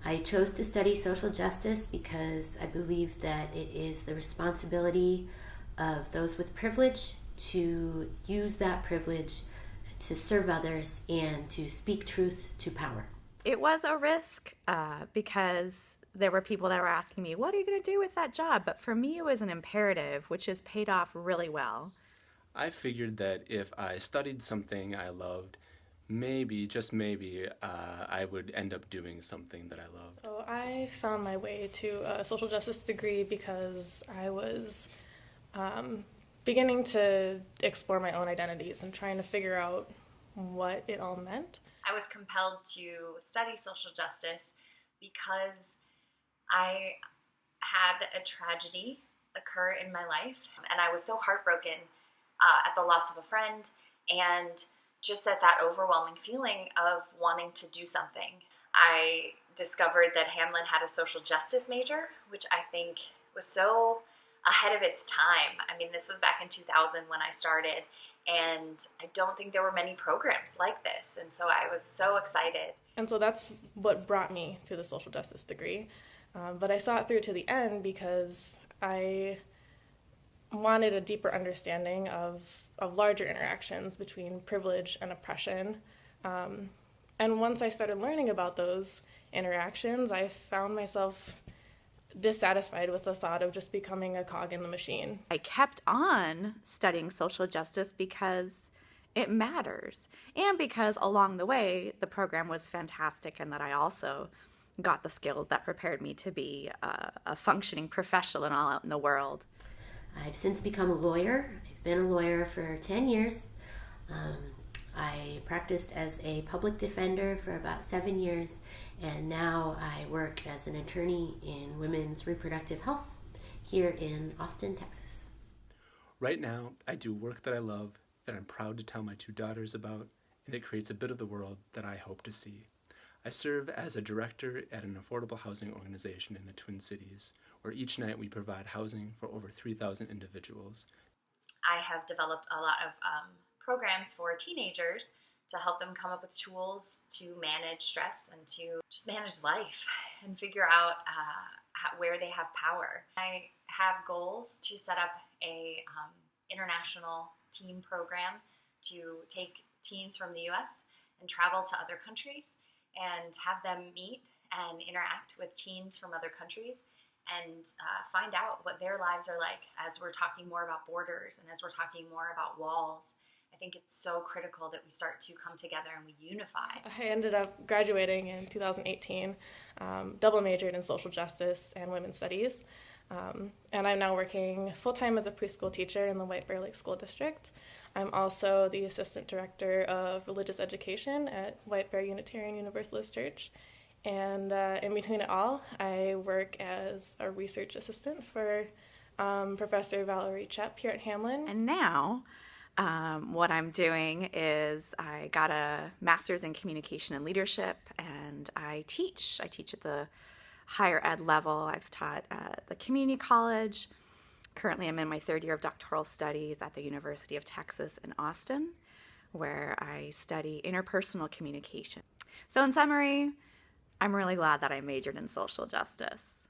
I chose to study social justice because I believe that it is the responsibility of those with privilege to use that privilege to serve others and to speak truth to power. It was a risk because there were people that were asking me, what are you going to do with that job? But for me, it was an imperative, which has paid off really well. I figured that if I studied something I loved, maybe, just maybe, I would end up doing something that I loved. So I found my way to a social justice degree because I was beginning to explore my own identities and trying to figure out what it all meant. I was compelled to study social justice because I had a tragedy occur in my life, and I was so heartbroken at the loss of a friend and just at that overwhelming feeling of wanting to do something. I discovered that Hamline had a social justice major, which I think was so ahead of its time. I mean, this was back in 2000 when I started, and I don't think there were many programs like this, and so I was so excited. And so that's what brought me to the social justice degree. But I saw it through to the end because I wanted a deeper understanding of larger interactions between privilege and oppression. And once I started learning about those interactions, I found myself dissatisfied with the thought of just becoming a cog in the machine. I kept on studying social justice because it matters, and because along the way the program was fantastic and that I also got the skills that prepared me to be a functioning professional out in the world. I've since become a lawyer. I've been a lawyer for 10 years. I practiced as a public defender for about 7 years, and now I work as an attorney in women's reproductive health here in Austin, Texas. Right now, I do work that I love, that I'm proud to tell my 2 daughters about, and it creates a bit of the world that I hope to see. I serve as a director at an affordable housing organization in the Twin Cities, where each night we provide housing for over 3,000 individuals. I have developed a lot of programs for teenagers to help them come up with tools to manage stress and to just manage life and figure out where they have power. I have goals to set up a international teen program to take teens from the U.S. and travel to other countries and have them meet and interact with teens from other countries and find out what their lives are like as we're talking more about borders and as we're talking more about walls. I think it's so critical that we start to come together and we unify. I ended up graduating in 2018, double majored in social justice and women's studies, and I'm now working full-time as a preschool teacher in the White Bear Lake School District. I'm also the assistant director of religious education at White Bear Unitarian Universalist Church. And in between it all, I work as a research assistant for Professor Valerie Chepp here at Hamline. And now what I'm doing is I got a master's in communication and leadership, and I teach. I teach at the higher ed level. I've taught at the community college. Currently, I'm in my 3rd year of doctoral studies at the University of Texas in Austin, where I study interpersonal communication. So in summary, I'm really glad that I majored in social justice.